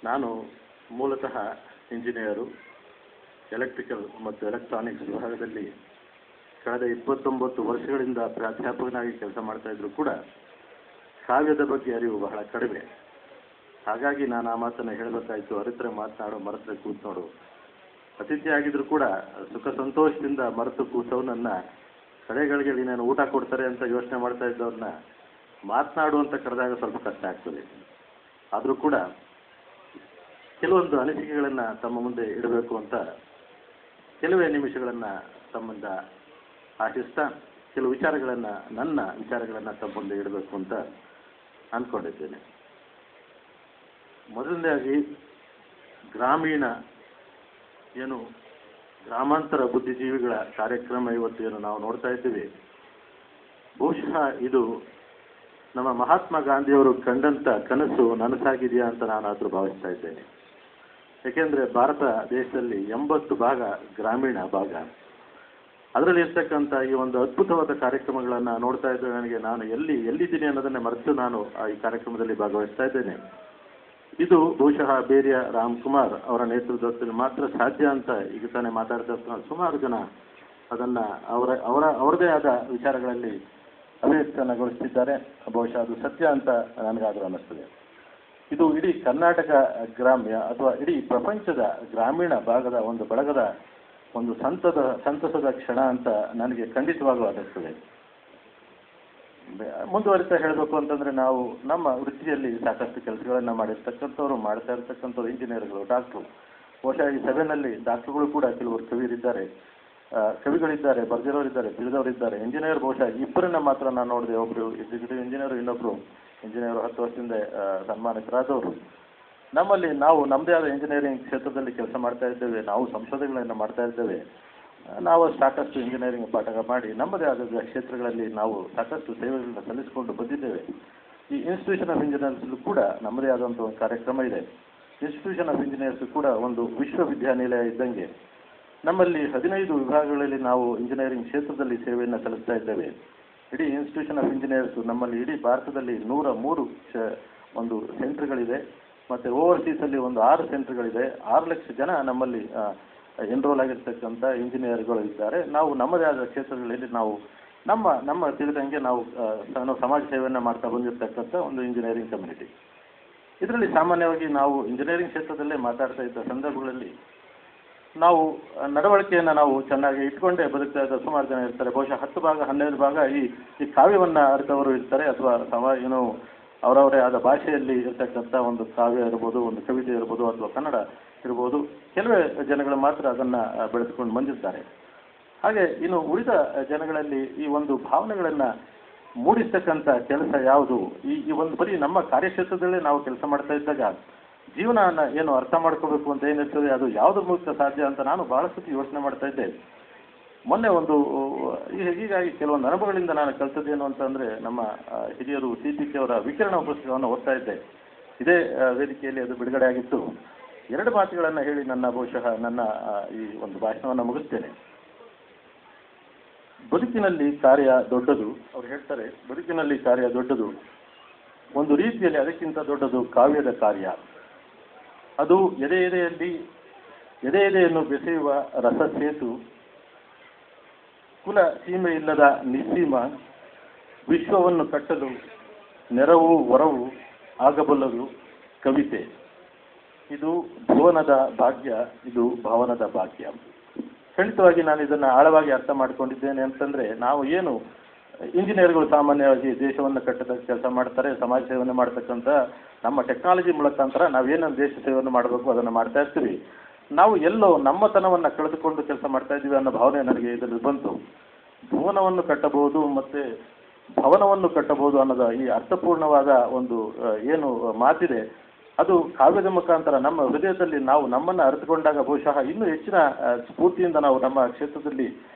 ನಾನು ಮೂಲತಃ engineer, electrical ಮತ್ತು ಎಲೆಕ್ಟ್ರಾನಿಕ್ಸ್ ವಿಭಾಗದಲ್ಲಿ ಕಳೆದ 29 ವರ್ಷಗಳಿಂದ ಪ್ರಾಧ್ಯಾಪಕನಾಗಿ ಕೆಲಸ ಮಾಡ್ತಾ ಇದ್ರು ಕೂಡ ಕಾವ್ಯದ ಬಗ್ಗೆ ಅರಿವು ಬಹಳ ಕಡಿಮೆ. ಹಾಗಾಗಿ ನಾನು ಆ ಮಾತನ್ನು ಹೇಳಬೇಕಾಯಿತು. ಅರಿತರೆ ಮಾತನಾಡು, ಮರೆತರೆ ಕೂತು ನೋಡು. ಅತಿಥಿ ಆಗಿದ್ರು ಕೂಡ ಸುಖ ಸಂತೋಷದಿಂದ ಮರೆತು ಕೂತವನನ್ನ ಕಡೆಗಳಿಗೆ ನೀನೇನು ಊಟ ಕೊಡ್ತಾರೆ ಅಂತ ಯೋಚನೆ ಮಾಡ್ತಾ ಇದ್ದವ್ರನ್ನ ಮಾತನಾಡು ಅಂತ ಕರೆದಾಗ ಸ್ವಲ್ಪ ಕಷ್ಟ ಆಗ್ತದೆ. ಆದರೂ ಕೂಡ ಕೆಲವೊಂದು ಅನಿಸಿಕೆಗಳನ್ನು ತಮ್ಮ ಮುಂದೆ ಇಡಬೇಕು ಅಂತ ಕೆಲವೇ ನಿಮಿಷಗಳನ್ನು ತಮ್ಮಿಂದ ಆಶಿಸ್ತಾ ಕೆಲವು ವಿಚಾರಗಳನ್ನು, ನನ್ನ ವಿಚಾರಗಳನ್ನು ತಮ್ಮ ಮುಂದೆ ಇಡಬೇಕು ಅಂತ ಅಂದ್ಕೊಂಡಿದ್ದೇನೆ. ಮೊದಲನೇದಾಗಿ ಗ್ರಾಮೀಣ ಏನು ಗ್ರಾಮಾಂತರ ಬುದ್ಧಿಜೀವಿಗಳ ಕಾರ್ಯಕ್ರಮ ಇವತ್ತು ಏನು ನಾವು ನೋಡ್ತಾ ಇದ್ದೀವಿ, ಬಹುಶಃ ಇದು ನಮ್ಮ ಮಹಾತ್ಮ ಗಾಂಧಿಯವರು ಕಂಡಂಥ ಕನಸು ನನಸಾಗಿದೆಯಾ ಅಂತ ನಾನು ಆದರೂ ಭಾವಿಸ್ತಾ ಇದ್ದೇನೆ. ಏಕೆಂದರೆ ಭಾರತ ದೇಶದಲ್ಲಿ 80 ಭಾಗ ಗ್ರಾಮೀಣ ಭಾಗ. ಅದರಲ್ಲಿ ಇರ್ತಕ್ಕಂಥ ಈ ಒಂದು ಅದ್ಭುತವಾದ ಕಾರ್ಯಕ್ರಮಗಳನ್ನು ನೋಡ್ತಾ ಇದ್ದರೆ ನನಗೆ ನಾನು ಎಲ್ಲಿದ್ದೀನಿ ಅನ್ನೋದನ್ನೇ ಮರೆತು ನಾನು ಈ ಕಾರ್ಯಕ್ರಮದಲ್ಲಿ ಭಾಗವಹಿಸ್ತಾ ಇದ್ದೇನೆ. ಇದು ಬಹುಶಃ ಬೇರಿಯ ರಾಮ್ಕುಮಾರ್ ಅವರ ನೇತೃತ್ವದಲ್ಲಿ ಮಾತ್ರ ಸಾಧ್ಯ ಅಂತ ಈಗ ತಾನೇ ಮಾತಾಡ್ತಾ ಸುಮಾರು ಜನ ಅದನ್ನು ಅವರದೇ ಆದ ವಿಚಾರಗಳಲ್ಲಿ ಅಭಿವ್ಯಕ್ತನಗೊಳಿಸ್ತಿದ್ದಾರೆ. ಬಹುಶಃ ಅದು ಸತ್ಯ ಅಂತ ನನಗಾದರೂ ಅನ್ನಿಸ್ತದೆ. ಇದು ಇಡೀ ಕರ್ನಾಟಕ ಗ್ರಾಮ್ಯ ಅಥವಾ ಇಡೀ ಪ್ರಪಂಚದ ಗ್ರಾಮೀಣ ಭಾಗದ ಒಂದು ಬಳಗದ ಒಂದು ಸಂತಸದ ಕ್ಷಣ ಅಂತ ನನಗೆ ಖಂಡಿತವಾಗೂ ಅನ್ನಿಸ್ತದೆ. ಮುಂದುವರಿತಾ ಹೇಳಬೇಕು ಅಂತಂದರೆ, ನಾವು ನಮ್ಮ ವೃತ್ತಿಯಲ್ಲಿ ಸಾಕಷ್ಟು ಕೆಲಸಗಳನ್ನು ಮಾಡಿರ್ತಕ್ಕಂಥವ್ರು, ಮಾಡ್ತಾ ಇರ್ತಕ್ಕಂಥವ್ರು ಇಂಜಿನಿಯರ್ಗಳು, ಡಾಕ್ಟ್ರು. ಬಹುಶಃ ಈ ಸಭೆಯಲ್ಲಿ ಡಾಕ್ಟ್ರುಗಳು ಕೂಡ ಕೆಲವರು ಕವಿಗಳಿದ್ದಾರೆ, ಬರೆದಿರೋರಿದ್ದಾರೆ, ತಿಳಿದವರಿದ್ದಾರೆ. ಇಂಜಿನಿಯರ್ ಬಹುಶಃ ಇಬ್ಬರನ್ನ ಮಾತ್ರ ನಾನು ನೋಡಿದೆ. ಒಬ್ಬರು ಎಕ್ಸಿಕ್ಯೂಟಿವ್ ಇಂಜಿನಿಯರ್, ಇನ್ನೊಬ್ಬರು ಇಂಜಿನಿಯರ್ 10 ವರ್ಷದಿಂದ ಸನ್ಮಾನಿತರಾದವರು. ನಮ್ಮಲ್ಲಿ ನಾವು ನಮ್ಮದೇ ಆದ ಇಂಜಿನಿಯರಿಂಗ್ ಕ್ಷೇತ್ರದಲ್ಲಿ ಕೆಲಸ ಮಾಡ್ತಾ ಇದ್ದೇವೆ. ನಾವು ಸಂಶೋಧನೆಗಳನ್ನು ಮಾಡ್ತಾ ಇದ್ದೇವೆ. ನಾವು ಸಾಕಷ್ಟು ಇಂಜಿನಿಯರಿಂಗ್ ಪಾಠ ಮಾಡಿ ನಮ್ಮದೇ ಆದ ಕ್ಷೇತ್ರಗಳಲ್ಲಿ ನಾವು ಸಾಕಷ್ಟು ಸೇವೆಗಳನ್ನು ಸಲ್ಲಿಸಿಕೊಂಡು ಬಂದಿದ್ದೇವೆ. ಈ ಇನ್ಸ್ಟಿಟ್ಯೂಷನ್ ಆಫ್ ಇಂಜಿನಿಯರ್ಸ್ ಕೂಡ ನಮ್ಮದೇ ಆದಂಥ ಒಂದು ಕಾರ್ಯಕ್ರಮ ಇದೆ. ಇನ್ಸ್ಟಿಟ್ಯೂಷನ್ ಆಫ್ ಇಂಜಿನಿಯರ್ಸ್ ಕೂಡ ಒಂದು ವಿಶ್ವವಿದ್ಯಾನಿಲಯ ಇದ್ದಂಗೆ. ನಮ್ಮಲ್ಲಿ 15 ವಿಭಾಗಗಳಲ್ಲಿ ನಾವು ಇಂಜಿನಿಯರಿಂಗ್ ಕ್ಷೇತ್ರದಲ್ಲಿ ಸೇವೆಯನ್ನು ಸಲ್ಲಿಸ್ತಾ ಇದ್ದೇವೆ. ಇಡೀ ಇನ್ಸ್ಟಿಟ್ಯೂಷನ್ ಆಫ್ ಇಂಜಿನಿಯರ್ಸ್ ನಮ್ಮಲ್ಲಿ ಇಡೀ ಭಾರತದಲ್ಲಿ 103 ಒಂದು ಸೆಂಟರ್ಗಳಿದೆ. ಮತ್ತು ಓವರ್ಸೀಸಲ್ಲಿ ಒಂದು 6 ಸೆಂಟರ್ಗಳಿದೆ. 6 ಲಕ್ಷ ಜನ ನಮ್ಮಲ್ಲಿ ಎನ್ರೋಲ್ ಆಗಿರ್ತಕ್ಕಂಥ ಇಂಜಿನಿಯರ್ಗಳು ಇದ್ದಾರೆ. ನಾವು ನಮ್ಮದೇ ಆದ ಕ್ಷೇತ್ರಗಳಲ್ಲಿ ನಾವು ನಮ್ಮ ತಿಳಿದಂಗೆ ನಾವು ಸಮಾಜ ಸೇವೆಯನ್ನು ಮಾಡ್ತಾ ಬಂದಿರತಕ್ಕಂಥ ಒಂದು ಇಂಜಿನಿಯರಿಂಗ್ ಕಮ್ಯುನಿಟಿ. ಇದರಲ್ಲಿ ಸಾಮಾನ್ಯವಾಗಿ ನಾವು ಇಂಜಿನಿಯರಿಂಗ್ ಕ್ಷೇತ್ರದಲ್ಲೇ ಮಾತಾಡ್ತಾ ಇದ್ದ ಸಂದರ್ಭಗಳಲ್ಲಿ ನಾವು ನಡವಳಿಕೆಯನ್ನು ನಾವು ಚೆನ್ನಾಗಿ ಇಟ್ಕೊಂಡೇ ಬದುಕ್ತಾ ಇದ್ದ ಸುಮಾರು ಜನ ಇರ್ತಾರೆ. ಬಹುಶಃ 10 ಭಾಗ 12 ಭಾಗ ಈ ಕಾವ್ಯವನ್ನು ಅರಿತವರು ಇರ್ತಾರೆ. ಅಥವಾ ಅವರವರೇ ಆದ ಭಾಷೆಯಲ್ಲಿ ಇರ್ತಕ್ಕಂಥ ಒಂದು ಕಾವ್ಯ ಇರ್ಬೋದು, ಒಂದು ಕವಿತೆ ಇರ್ಬೋದು, ಅಥವಾ ಕನ್ನಡ ಇರ್ಬೋದು. ಕೆಲವೇ ಜನಗಳು ಮಾತ್ರ ಅದನ್ನು ಬೆಳೆದುಕೊಂಡು ಬಂದಿದ್ದಾರೆ. ಹಾಗೆ ಇನ್ನು ಉಳಿದ ಜನಗಳಲ್ಲಿ ಈ ಒಂದು ಭಾವನೆಗಳನ್ನು ಮೂಡಿಸ್ತಕ್ಕಂಥ ಕೆಲಸ ಯಾವುದು? ಈ ಒಂದು ಬರೀ ನಮ್ಮ ಕಾರ್ಯಕ್ಷೇತ್ರದಲ್ಲೇ ನಾವು ಕೆಲಸ ಮಾಡ್ತಾ ಇದ್ದಾಗ ಜೀವನನ ಏನು ಅರ್ಥ ಮಾಡ್ಕೋಬೇಕು ಅಂತ ಏನಿರ್ತದೆ, ಅದು ಯಾವುದ್ರ ಮೂಲಕ ಸಾಧ್ಯ ಅಂತ ನಾನು ಬಹಳಷ್ಟು ಯೋಚನೆ ಮಾಡ್ತಾ ಇದ್ದೆ. ಮೊನ್ನೆ ಹೀಗಾಗಿ ಕೆಲವೊಂದು ಅನುಭವಗಳಿಂದ ನಾನು ಕಲಿತದ್ದೇನು ಅಂತಂದರೆ, ನಮ್ಮ ಹಿರಿಯರು CPK ಅವರ ವಿಕಿರಣ ಪುಸ್ತಕವನ್ನು ಓದ್ತಾ ಇದ್ದೆ. ಇದೇ ವೇದಿಕೆಯಲ್ಲಿ ಅದು ಬಿಡುಗಡೆ ಆಗಿತ್ತು. 2 ಮಾತುಗಳನ್ನು ಹೇಳಿ ಬಹುಶಃ ನನ್ನ ಈ ಒಂದು ಭಾಷಣವನ್ನು ಮುಗಿಸ್ತೇನೆ. ಬದುಕಿನಲ್ಲಿ ಕಾರ್ಯ ದೊಡ್ಡದು. ಅವ್ರು ಹೇಳ್ತಾರೆ, ಬದುಕಿನಲ್ಲಿ ಕಾರ್ಯ ದೊಡ್ಡದು. ಒಂದು ರೀತಿಯಲ್ಲಿ ಅದಕ್ಕಿಂತ ದೊಡ್ಡದು ಕಾವ್ಯದ ಕಾರ್ಯ. ಅದು ಎದೆಯನ್ನು ಬೆಸೆಯುವ ರಸಸೇತು, ಕುಲ ಸೀಮೆ ಇಲ್ಲದ ನಿಸ್ಸೀಮ, ವಿಶ್ವವನ್ನು ಕಟ್ಟಲು ನೆರವು ಹೊರವು ಆಗಬಲ್ಲದು ಕವಿತೆ. ಇದು ಭುವನದ ಭಾಗ್ಯ, ಇದು ಭವನದ ಭಾಗ್ಯ. ಖಂಡಿತವಾಗಿ ನಾನು ಇದನ್ನು ಆಳವಾಗಿ ಅರ್ಥ ಮಾಡಿಕೊಂಡಿದ್ದೇನೆ. ಅಂತಂದರೆ, ನಾವು ಏನು ಇಂಜಿನಿಯರ್ಗಳು ಸಾಮಾನ್ಯವಾಗಿ ದೇಶವನ್ನು ಕಟ್ಟೋದಕ್ಕೆ ಕೆಲಸ ಮಾಡ್ತಾರೆ, ಸಮಾಜ ಸೇವೆಯನ್ನು ಮಾಡ್ತಕ್ಕಂಥ ನಮ್ಮ ಟೆಕ್ನಾಲಜಿ ಮುಖಾಂತರ ನಾವೇನು ದೇಶ ಸೇವೆಯನ್ನು ಮಾಡಬೇಕು ಅದನ್ನು ಮಾಡ್ತಾ ಇರ್ತೀವಿ. ನಾವು ಎಲ್ಲೋ ನಮ್ಮತನವನ್ನು ಕಳೆದುಕೊಂಡು ಕೆಲಸ ಮಾಡ್ತಾ ಇದ್ದೀವಿ ಅನ್ನೋ ಭಾವನೆ ನನಗೆ ಇದರಲ್ಲಿ ಬಂತು. ಭುವನವನ್ನು ಕಟ್ಟಬಹುದು ಮತ್ತು ಭವನವನ್ನು ಕಟ್ಟಬಹುದು ಅನ್ನೋದು ಈ ಅರ್ಥಪೂರ್ಣವಾದ ಒಂದು ಏನು ಮಾತಿದೆ, ಅದು ಕಾವ್ಯದ ಮುಖಾಂತರ ನಮ್ಮ ಹೃದಯದಲ್ಲಿ ನಾವು ನಮ್ಮನ್ನು ಅರಿತುಕೊಂಡಾಗ ಬಹುಶಃ ಇನ್ನೂ ಹೆಚ್ಚಿನ ಸ್ಫೂರ್ತಿಯಿಂದ ನಾವು ನಮ್ಮ ಕ್ಷೇತ್ರದಲ್ಲಿ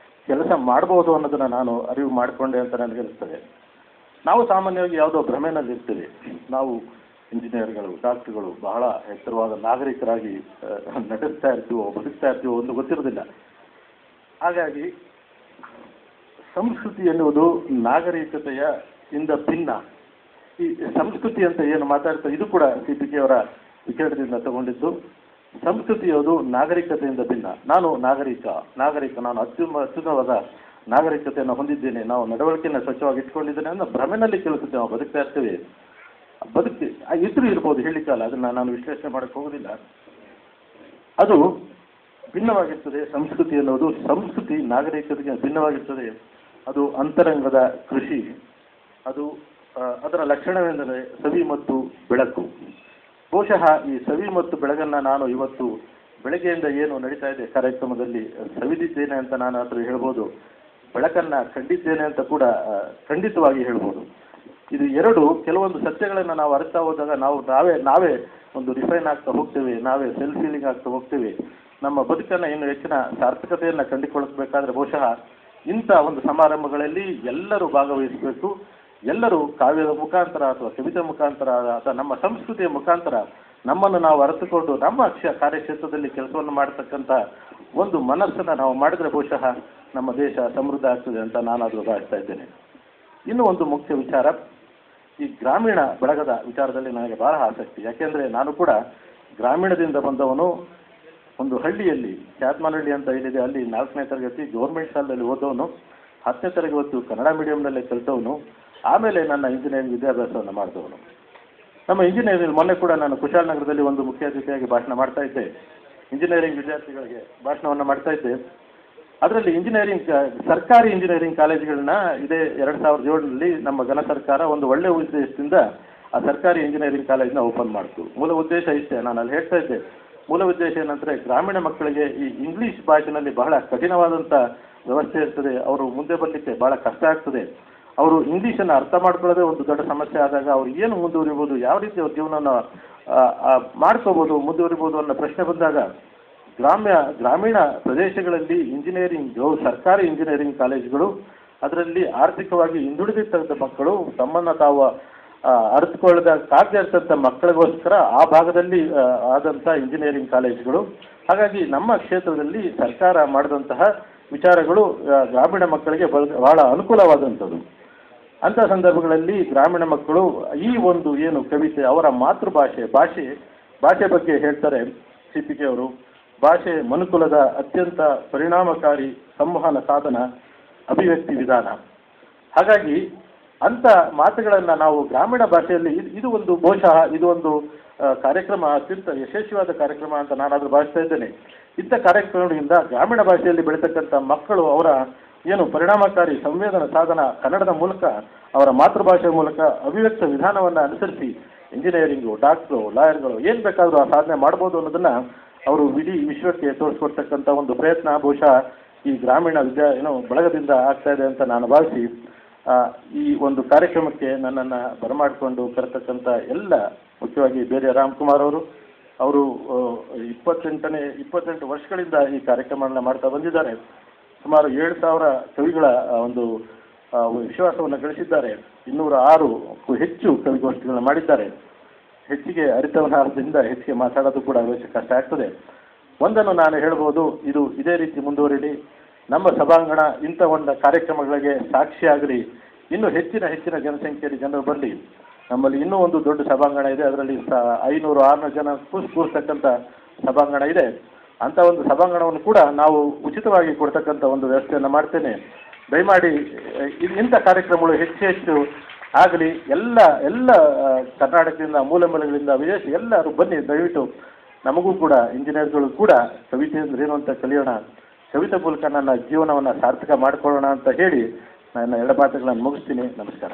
ಕೆಲಸ ಮಾಡಬಹುದು ಅನ್ನೋದನ್ನು ನಾನು ಅರಿವು ಮಾಡಿಕೊಂಡೆ ಅಂತ ನನಗನ್ನಿಸ್ತದೆ. ನಾವು ಸಾಮಾನ್ಯವಾಗಿ ಯಾವುದೋ ಭ್ರಮೆನಲ್ಲಿ ಇರ್ತೀವಿ. ನಾವು ಇಂಜಿನಿಯರ್ಗಳು, ಡಾಕ್ಟರ್ಗಳು ಬಹಳ ಎತ್ತರವಾದ ನಾಗರಿಕರಾಗಿ ನಟಿಸ್ತಾ ಇರ್ತೀವೋ, ಬದುಕ್ತಾ ಇರ್ತೀವೋ ಒಂದು ಗೊತ್ತಿರೋದಿಲ್ಲ. ಹಾಗಾಗಿ ಸಂಸ್ಕೃತಿ ಎನ್ನುವುದು ನಾಗರಿಕತೆಯ ಇಂದ ಭಿನ್ನ. ಈ ಸಂಸ್ಕೃತಿ ಅಂತ ಏನು ಮಾತಾಡ್ತಾರೆ, ಇದು ಕೂಡ CPK ಅವರ ವಿಚಾರದಿಂದ ತಗೊಂಡಿದ್ದು. ಸಂಸ್ಕೃತಿಯೋದು ನಾಗರಿಕತೆಯಿಂದ ಭಿನ್ನ. ನಾನು ನಾಗರಿಕ ನಾನು ಅತ್ಯುನ್ನತವಾದ ನಾಗರಿಕತೆಯನ್ನು ಹೊಂದಿದ್ದೇನೆ, ನಾವು ನಡವಳಿಕೆಯನ್ನು ಸ್ವಚ್ಛವಾಗಿ ಇಟ್ಕೊಂಡಿದ್ದೇನೆ ಅನ್ನೋ ಭ್ರಮೆನಲ್ಲಿ ಕೆಲಸುತ್ತೆ. ನಾವು ಬದುಕ್ತಾ ಇರ್ತೇವೆ, ಇದ್ರೂ ಇರ್ಬೋದು, ಹೇಳಿಕಲ್ಲ, ಅದನ್ನು ನಾನು ವಿಶ್ಲೇಷಣೆ ಮಾಡಕ್ಕೆ ಹೋಗೋದಿಲ್ಲ. ಅದು ಭಿನ್ನವಾಗಿರ್ತದೆ. ಸಂಸ್ಕೃತಿ ಅನ್ನೋದು, ಸಂಸ್ಕೃತಿ ನಾಗರಿಕತೆಗೆ ಭಿನ್ನವಾಗಿರ್ತದೆ. ಅದು ಅಂತರಂಗದ ಕೃಷಿ. ಅದು ಅದರ ಲಕ್ಷಣವೆಂದರೆ ಸವಿ ಮತ್ತು ಬೆಳಕು. ಬಹುಶಃ ಈ ಸವಿ ಮತ್ತು ಬೆಳಗನ್ನು ನಾನು ಇವತ್ತು ಬೆಳಗ್ಗೆಯಿಂದ ಏನು ನಡೀತಾ ಇದೆ ಕಾರ್ಯಕ್ರಮದಲ್ಲಿ ಸವಿದಿದ್ದೇನೆ ಅಂತ ನಾನು ಹತ್ರ ಹೇಳ್ಬೋದು. ಬೆಳಕನ್ನು ಕಂಡಿದ್ದೇನೆ ಅಂತ ಕೂಡ ಖಂಡಿತವಾಗಿ ಹೇಳ್ಬೋದು. ಇದು ಎರಡು ಕೆಲವೊಂದು ಸತ್ಯಗಳನ್ನು ನಾವು ಅರ್ಥ ಹೋದಾಗ ನಾವೇ ಒಂದು ರಿಫೈನ್ ಆಗ್ತಾ ಹೋಗ್ತೇವೆ, ನಾವೇ ಸೆಲ್ಫ್ ಫೀಲಿಂಗ್ ಆಗ್ತಾ ಹೋಗ್ತೇವೆ. ನಮ್ಮ ಬದುಕನ್ನು ಇನ್ನು ಹೆಚ್ಚಿನ ಸಾರ್ಥಕತೆಯನ್ನು ಕಂಡುಕೊಳ್ಳಬೇಕಾದ್ರೆ ಬಹುಶಃ ಇಂಥ ಒಂದು ಸಮಾರಂಭಗಳಲ್ಲಿ ಎಲ್ಲರೂ ಭಾಗವಹಿಸಬೇಕು. ಎಲ್ಲರೂ ಕಾವ್ಯದ ಮುಖಾಂತರ ಅಥವಾ ಕವಿತೆ ಮುಖಾಂತರ ಅಥವಾ ನಮ್ಮ ಸಂಸ್ಕೃತಿಯ ಮುಖಾಂತರ ನಮ್ಮನ್ನು ನಾವು ಅರಿತುಕೊಂಡು ನಮ್ಮ ಕಾರ್ಯಕ್ಷೇತ್ರದಲ್ಲಿ ಕೆಲಸವನ್ನು ಮಾಡತಕ್ಕಂಥ ಒಂದು ಮನಸ್ಸನ್ನು ನಾವು ಮಾಡಿದರೆ ಬಹುಶಃ ನಮ್ಮ ದೇಶ ಸಮೃದ್ಧ ಆಗ್ತದೆ ಅಂತ ನಾನಾದರೂ ಭಾವಿಸ್ತಾ ಇದ್ದೇನೆ. ಇನ್ನೂ ಒಂದು ಮುಖ್ಯ ವಿಚಾರ, ಈ ಗ್ರಾಮೀಣ ಬಳಗದ ವಿಚಾರದಲ್ಲಿ ನನಗೆ ಬಹಳ ಆಸಕ್ತಿ. ಯಾಕೆಂದರೆ ನಾನು ಕೂಡ ಗ್ರಾಮೀಣದಿಂದ ಬಂದವನು. ಒಂದು ಹಳ್ಳಿಯಲ್ಲಿ, ಕ್ಯಾತ್ಮಾನಹಳ್ಳಿ ಅಂತ ಏನಿದೆ, ಅಲ್ಲಿ 4ನೇ ತರಗತಿ ಗೌರ್ಮೆಂಟ್ ಶಾಲೆಯಲ್ಲಿ ಓದೋನು, 10ನೇ ತರಗತಿ ಕನ್ನಡ ಮೀಡಿಯಂನಲ್ಲೇ ಕಲಿತವನು. ಆಮೇಲೆ ನನ್ನ ಇಂಜಿನಿಯರಿಂಗ್ ವಿದ್ಯಾಭ್ಯಾಸವನ್ನು ಮಾಡಿದವನು. ನಮ್ಮ ಇಂಜಿನಿಯರಿಂಗ್ ಮೊನ್ನೆ ಕೂಡ ನಾನು ಕುಶಾಲನಗರದಲ್ಲಿ ಒಂದು ಮುಖ್ಯ ಅತಿಥಿಯಾಗಿ ಭಾಷಣ ಮಾಡ್ತಾ ಇದ್ದೆ. ಇಂಜಿನಿಯರಿಂಗ್ ವಿದ್ಯಾರ್ಥಿಗಳಿಗೆ ಭಾಷಣವನ್ನು ಮಾಡ್ತಾ ಇದ್ದೆ. ಅದರಲ್ಲಿ ಸರ್ಕಾರಿ ಇಂಜಿನಿಯರಿಂಗ್ ಕಾಲೇಜುಗಳನ್ನ ಇದೇ 2007ರಲ್ಲಿ ನಮ್ಮ ಘನ ಸರ್ಕಾರ ಒಂದು ಒಳ್ಳೆಯ ಉದ್ದೇಶದಿಂದ ಆ ಸರ್ಕಾರಿ ಇಂಜಿನಿಯರಿಂಗ್ ಕಾಲೇಜನ್ನ ಓಪನ್ ಮಾಡ್ತು. ಮೂಲ ಉದ್ದೇಶ ಇಷ್ಟೇ. ನಾನು ಅಲ್ಲಿ ಹೇಳ್ತಾ ಇದ್ದೆ, ಮೂಲ ಉದ್ದೇಶ ಏನಂದರೆ ಗ್ರಾಮೀಣ ಮಕ್ಕಳಿಗೆ ಈ ಇಂಗ್ಲೀಷ್ ಭಾಷೆನಲ್ಲಿ ಬಹಳ ಕಠಿಣವಾದಂಥ ವ್ಯವಸ್ಥೆ ಇರ್ತದೆ. ಅವರು ಮುಂದೆ ಬರಲಿಕ್ಕೆ ಬಹಳ ಕಷ್ಟ ಆಗ್ತದೆ. ಅವರು ಇಂಗ್ಲೀಷನ್ನು ಅರ್ಥ ಮಾಡ್ಕೊಳ್ಳೋದೇ ಒಂದು ದೊಡ್ಡ ಸಮಸ್ಯೆ ಆದಾಗ ಅವ್ರು ಏನು ಮುಂದುವರಿಬೋದು, ಯಾವ ರೀತಿ ಅವ್ರ ಜೀವನನ ಮಾಡ್ಕೋಬೋದು, ಮುಂದುವರಿಬೋದು ಅನ್ನೋ ಪ್ರಶ್ನೆ ಬಂದಾಗ ಗ್ರಾಮೀಣ ಪ್ರದೇಶಗಳಲ್ಲಿ ಸರ್ಕಾರಿ ಇಂಜಿನಿಯರಿಂಗ್ ಕಾಲೇಜುಗಳು, ಅದರಲ್ಲಿ ಆರ್ಥಿಕವಾಗಿ ಹಿಂದುಳಿದಿರ್ತಕ್ಕಂಥ ಮಕ್ಕಳು ತಮ್ಮನ್ನು ತಾವು ಅರಿತುಕೊಳ್ಳೋದಕ್ಕಾಗದೇ ಇರ್ತಕ್ಕಂಥ ಮಕ್ಕಳಿಗೋಸ್ಕರ ಆ ಭಾಗದಲ್ಲಿ ಆದಂಥ ಇಂಜಿನಿಯರಿಂಗ್ ಕಾಲೇಜುಗಳು. ಹಾಗಾಗಿ ನಮ್ಮ ಕ್ಷೇತ್ರದಲ್ಲಿ ಸರ್ಕಾರ ಮಾಡಿದಂತಹ ವಿಚಾರಗಳು ಗ್ರಾಮೀಣ ಮಕ್ಕಳಿಗೆ ಬಹಳ ಅನುಕೂಲವಾದಂಥದ್ದು. ಅಂಥ ಸಂದರ್ಭಗಳಲ್ಲಿ ಗ್ರಾಮೀಣ ಮಕ್ಕಳು ಈ ಒಂದು ಏನು ಕವಿತೆ, ಅವರ ಭಾಷೆ ಬಗ್ಗೆ ಹೇಳ್ತಾರೆ CPK ಅವರು. ಭಾಷೆ ಮನುಕುಲದ ಅತ್ಯಂತ ಪರಿಣಾಮಕಾರಿ ಸಂವಹನ ಸಾಧನ, ಅಭಿವ್ಯಕ್ತಿ ವಿಧಾನ. ಹಾಗಾಗಿ ಅಂಥ ಮಾತುಗಳನ್ನು ನಾವು ಗ್ರಾಮೀಣ ಭಾಷೆಯಲ್ಲಿ ಇದು ಒಂದು ಕಾರ್ಯಕ್ರಮ ಅತ್ಯಂತ ಯಶಸ್ವಿಯಾದ ಕಾರ್ಯಕ್ರಮ ಅಂತ ನಾನಾದರೂ ಭಾವಿಸ್ತಾ ಇದ್ದೇನೆ. ಇಂಥ ಕಾರ್ಯಕ್ರಮದಿಂದ ಗ್ರಾಮೀಣ ಭಾಷೆಯಲ್ಲಿ ಬೆಳೀತಕ್ಕಂಥ ಮಕ್ಕಳು ಅವರ ಏನು ಪರಿಣಾಮಕಾರಿ ಸಂವೇದನ ಸಾಧನ ಕನ್ನಡದ ಮೂಲಕ, ಅವರ ಮಾತೃಭಾಷೆಯ ಮೂಲಕ ಅಭಿವ್ಯಕ್ತ ವಿಧಾನವನ್ನು ಅನುಸರಿಸಿ ಇಂಜಿನಿಯರಿಂಗು, ಡಾಕ್ಟ್ರು, ಲಾಯರ್ಗಳು ಏನು ಬೇಕಾದರೂ ಆ ಸಾಧನೆ ಮಾಡ್ಬೋದು ಅನ್ನೋದನ್ನು ಅವರು ಇಡೀ ವಿಶ್ವಕ್ಕೆ ತೋರಿಸ್ಕೊಡ್ತಕ್ಕಂಥ ಒಂದು ಪ್ರಯತ್ನ ಬಹುಶಃ ಈ ಗ್ರಾಮೀಣ ಬಳಗದಿಂದ ಆಗ್ತಾ ಇದೆ ಅಂತ ನಾನು ಭಾವಿಸಿ, ಈ ಒಂದು ಕಾರ್ಯಕ್ರಮಕ್ಕೆ ನನ್ನನ್ನು ಬರಮಾಡಿಕೊಂಡು ಕರೆತಕ್ಕಂಥ ಎಲ್ಲ, ಮುಖ್ಯವಾಗಿ ಬೇರೆ ರಾಮ್ಕುಮಾರ್ ಅವರು 28 ವರ್ಷಗಳಿಂದ ಈ ಕಾರ್ಯಕ್ರಮವನ್ನು ಮಾಡ್ತಾ ಬಂದಿದ್ದಾರೆ. ಸುಮಾರು 7,000 ಕವಿಗಳ ಒಂದು ವಿಶ್ವಾಸವನ್ನು ಗಳಿಸಿದ್ದಾರೆ. 206ಕ್ಕೂ ಹೆಚ್ಚು ಕವಿಗೋಷ್ಠಿಗಳನ್ನು ಮಾಡಿದ್ದಾರೆ. ಹೆಚ್ಚಿಗೆ ಅರಿತವನಾದ್ರಿಂದ ಹೆಚ್ಚಿಗೆ ಮಾತಾಡೋದು ಕೂಡ ಕಷ್ಟ ಆಗ್ತದೆ. ಒಂದನ್ನು ನಾನು ಹೇಳ್ಬೋದು, ಇದೇ ರೀತಿ ಮುಂದುವರಿಲಿ. ನಮ್ಮ ಸಭಾಂಗಣ ಇಂಥ ಒಂದು ಕಾರ್ಯಕ್ರಮಗಳಿಗೆ ಸಾಕ್ಷಿಯಾಗಲಿ. ಇನ್ನೂ ಹೆಚ್ಚಿನ ಜನಸಂಖ್ಯೆಯಲ್ಲಿ ಜನರು ಬರಲಿ. ನಮ್ಮಲ್ಲಿ ಇನ್ನೂ ಒಂದು ದೊಡ್ಡ ಸಭಾಂಗಣ ಇದೆ, ಅದರಲ್ಲಿ 500-600 ಜನ ಕೂರ್ತಕ್ಕಂಥ ಸಭಾಂಗಣ ಇದೆ. ಅಂಥ ಒಂದು ಸಭಾಂಗಣವನ್ನು ಕೂಡ ನಾವು ಉಚಿತವಾಗಿ ಕೊಡ್ತಕ್ಕಂಥ ಒಂದು ವ್ಯವಸ್ಥೆಯನ್ನು ಮಾಡ್ತೇನೆ. ದಯಮಾಡಿ ಇಂಥ ಕಾರ್ಯಕ್ರಮಗಳು ಹೆಚ್ಚು ಆಗಲಿ. ಎಲ್ಲ ಕರ್ನಾಟಕದಿಂದ, ಮೂಲೆಗಳಿಂದ, ವಿದೇಶ ಎಲ್ಲರೂ ಬನ್ನಿ. ದಯವಿಟ್ಟು ನಮಗೂ ಕೂಡ, ಇಂಜಿನಿಯರ್ಗಳು ಕೂಡ ಕವಿತೆ ಅಂದ್ರೆ ಏನು ಅಂತ ಕಲಿಯೋಣ. ಕವಿತೆ ಮೂಲಕ ನನ್ನ ಜೀವನವನ್ನು ಸಾರ್ಥಕ ಮಾಡಿಕೊಳ್ಳೋಣ ಅಂತ ಹೇಳಿ ನನ್ನ ಎಡಮಾತುಗಳನ್ನು ಮುಗಿಸ್ತೀನಿ. ನಮಸ್ಕಾರ.